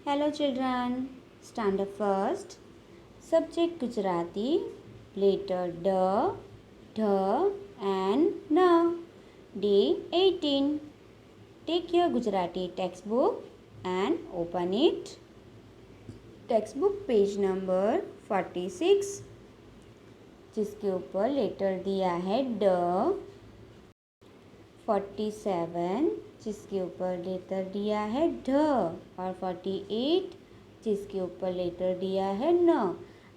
Hello children, stand up first. Subject Gujarati, letter D, Dh and N. Day 18. Take your Gujarati textbook and open it. Textbook page number 46 जिसके ऊपर letter दिया है ड। 47 जिसके ऊपर letter दिया है ढ और 48 जिसके ऊपर लेटर दिया है न।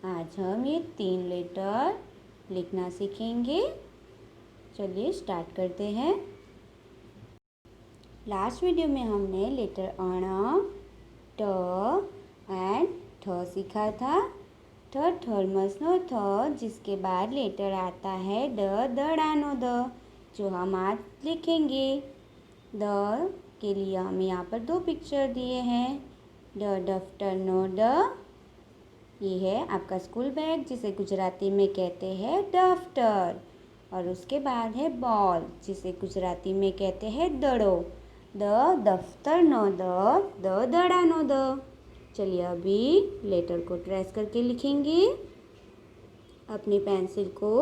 आज हम ये 3 लेटर लिखना सीखेंगे। चलिए स्टार्ट करते हैं। लास्ट वीडियो में हमने लेटर अण, ट एंड ठ सीखा था। ठ थर्मसनो थ जिसके बाद लेटर आता है ड, दड़ानो द, जो हम आज लिखेंगे। द के लिए हम यहाँ पर 2 पिक्चर दिए हैं। ड दफ्तर नो ड, ये है आपका स्कूल बैग जिसे गुजराती में कहते हैं दफ्तर। और उसके बाद है बॉल जिसे गुजराती में कहते हैं दड़ो। द दफ्तर know the Dara know the. चलिए अभी लेटर को ट्रेस करके लिखेंगे। अपनी पेंसिल को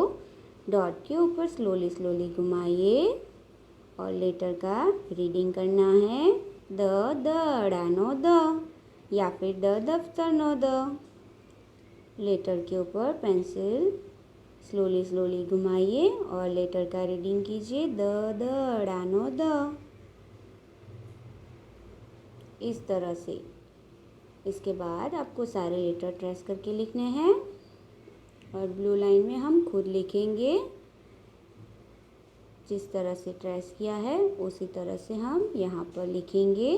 डॉट के ऊपर स्लोली घुमाइए और लेटर का रीडिंग करना है। द दड़ा नो द या फिर द दफ्तर नो द। लेटर के ऊपर पेंसिल स्लोली घुमाइए और लेटर का रीडिंग कीजिए। द दड़ा नो द, इस तरह से। इसके बाद आपको सारे लेटर ट्रेस करके लिखने हैं और ब्लू लाइन में हम खुद लिखेंगे। जिस तरह से ट्रेस किया है उसी तरह से हम यहाँ पर लिखेंगे।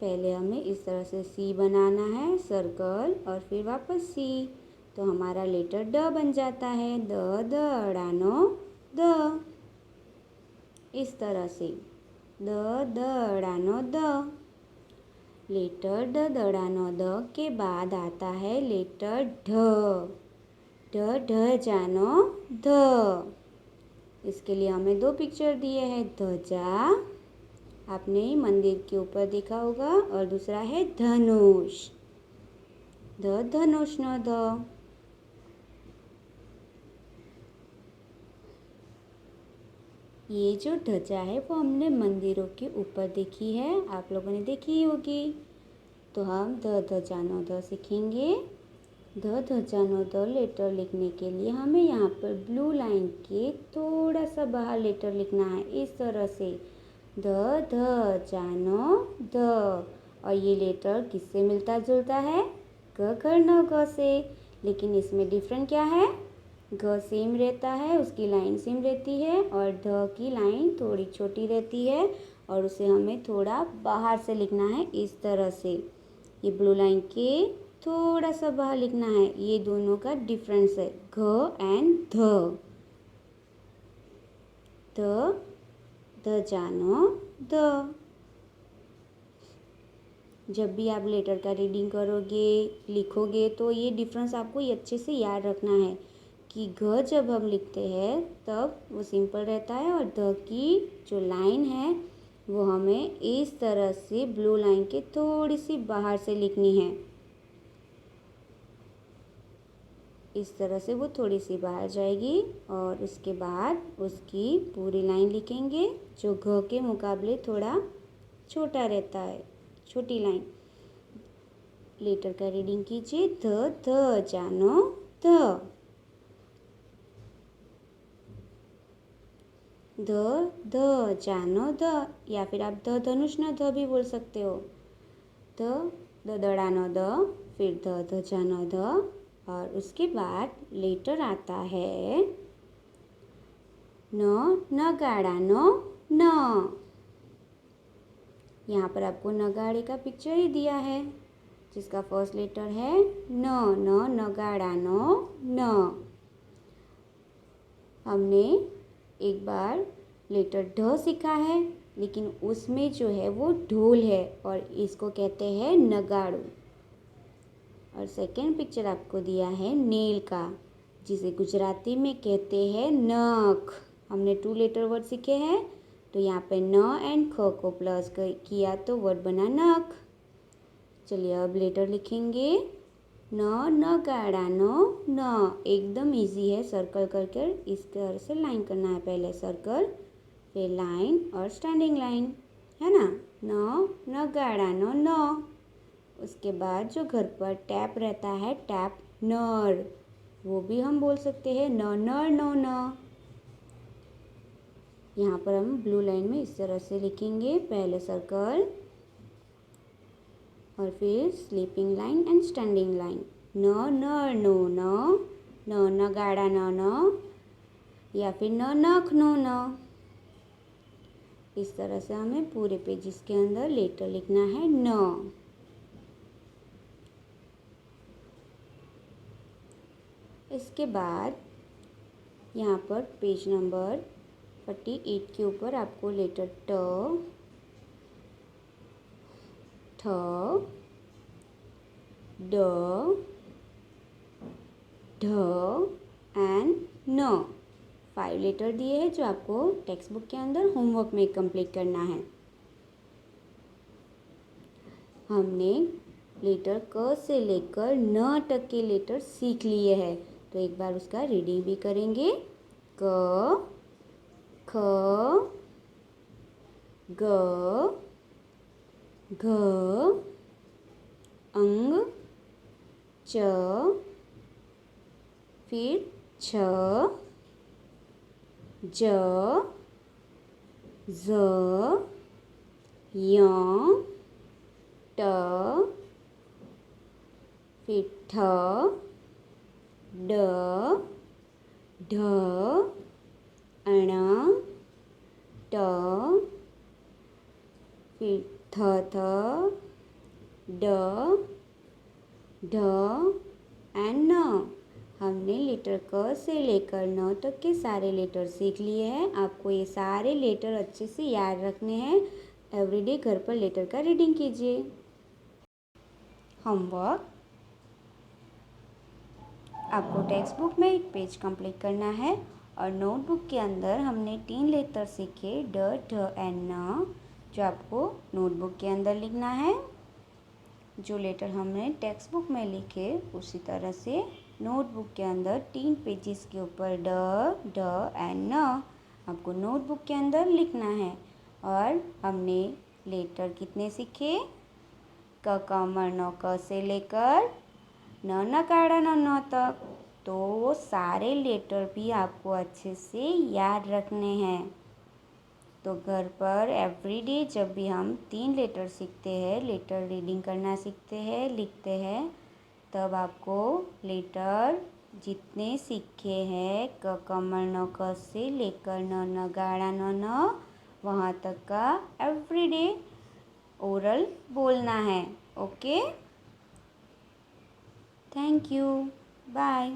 पहले हमें इस तरह से सी बनाना है, सर्कल, और फिर वापस सी, तो हमारा लेटर ड बन जाता है। द दड़ानो द, इस तरह से द दड़ानो द। लेटर ड दड़ानो द के बाद आता है लेटर ढ। ढ ढ जानो ध। इसके लिए हमें 2 पिक्चर दिए हैं। ध्वजा आपने मंदिर के ऊपर देखा होगा और दूसरा है धनुष। ध धनुष नो ध। ये जो ध्वजा है वो हमने मंदिरों के ऊपर देखी है, आप लोगों ने देखी ही होगी। तो हम ध ध्वजा नो ध सीखेंगे। ध ध्वजा नो ध लेटर लिखने के लिए हमें यहाँ पर ब्लू लाइन के थोड़ा सा बाहर लेटर लिखना है, इस तरह से। ध ध जानो ध। और ये लेटर किससे मिलता जुलता है? ग घर न ग से। लेकिन इसमें डिफरेंट क्या है? घ सेम रहता है, उसकी लाइन सेम रहती है, और ध की लाइन थोड़ी छोटी रहती है और उसे हमें थोड़ा बाहर से लिखना है, इस तरह से। ये ब्लू लाइन के थोड़ा सा बाहर लिखना है। ये दोनों का डिफरेंस है, घ एंड ध। ध जानो ध। जब भी आप लेटर का रीडिंग करोगे, लिखोगे, तो ये डिफरेंस आपको ये अच्छे से याद रखना है कि घ जब हम लिखते हैं तब वो सिंपल रहता है और ध की जो लाइन है वो हमें इस तरह से ब्लू लाइन के थोड़ी सी बाहर से लिखनी है। इस तरह से वो थोड़ी सी बाहर जाएगी और उसके बाद उसकी पूरी लाइन लिखेंगे जो घ के मुकाबले थोड़ा छोटा रहता है, छोटी लाइन। लेटर का रीडिंग कीजिए। ध ध जानो ध। ध ध जानो ध, या फिर आप ध धनुष न ध भी बोल सकते हो। ध द दड़ानो द, फिर ध ध जानो ध, और उसके बाद लेटर आता है न नगाड़ानो न। यहाँ पर आपको नगाड़े का पिक्चर ही दिया है जिसका फर्स्ट लेटर है न नगाड़ानो न। हमने एक बार लेटर ढ सीखा है, लेकिन उसमें जो है वो ढोल है और इसको कहते हैं नगाड़ू। और सेकेंड पिक्चर आपको दिया है नील का, जिसे गुजराती में कहते हैं नख। हमने 2 लेटर वर्ड सीखे हैं, तो यहाँ पे न एंड ख को प्लस किया तो वर्ड बना नख। चलिए अब लेटर लिखेंगे। न गाड़ा न एकदम इजी है, सर्कल करके इस तरह से लाइन करना है। पहले सर्कल, फिर लाइन और स्टैंडिंग लाइन, है ना। न गाड़ा न। उसके बाद जो घर पर टैप रहता है, टैप नर, वो भी हम बोल सकते हैं न नर नो न। यहाँ पर हम ब्लू लाइन में इस तरह से लिखेंगे, पहले सर्कल और फिर sleeping line and standing line. न नर नो न नगाड़ा न, या फिर न नख नो न। इस तरह से हमें पूरे पेजेस के अंदर लेटर लिखना है न। इसके बाद यहाँ पर पेज नंबर 48 के ऊपर आपको लेटर ठ, ड, ढ एंड न 5 लेटर दिए हैं जो आपको टेक्स्ट बुक के अंदर होमवर्क में कंप्लीट करना है। हमने लेटर क से लेकर न तक के लेटर सीख लिए हैं, तो एक बार उसका रीडिंग भी करेंगे। क, ख, ग, घ, अंग, च, फिर छ, ज, ज़, य, ट, फिर ठ, ड, ढ, अण, ट, फिर थ, ड, ढ एंड न। हमने लेटर क से लेकर न तक के सारे लेटर सीख लिए हैं। आपको ये सारे लेटर अच्छे से याद रखने हैं। एवरीडे घर पर लेटर का रीडिंग कीजिए। होमवर्क, आपको टेक्स्ट बुक में एक पेज कंप्लीट करना है और नोटबुक के अंदर हमने 3 लेटर सीखे, ड, ढ एंड न, जो आपको नोटबुक के अंदर लिखना है। जो लेटर हमने टेक्स्ट बुक में लिखे उसी तरह से नोटबुक के अंदर 3 पेजेस के ऊपर ड, ढ एंड न आपको नोटबुक के अंदर लिखना है। और हमने लेटर कितने सीखे? क कमर न क से लेकर न नगाड़ा न तक। तो वो सारे लेटर भी आपको अच्छे से याद रखने हैं। तो घर पर एवरीडे जब भी हम 3 लेटर सीखते हैं, लेटर रीडिंग करना सीखते हैं, लिखते हैं, तब आपको लेटर जितने सीखे हैं क कमर न क से लेकर न नगाड़ा न वहाँ तक का एवरीडे ओरल बोलना है। Okay, thank you, bye.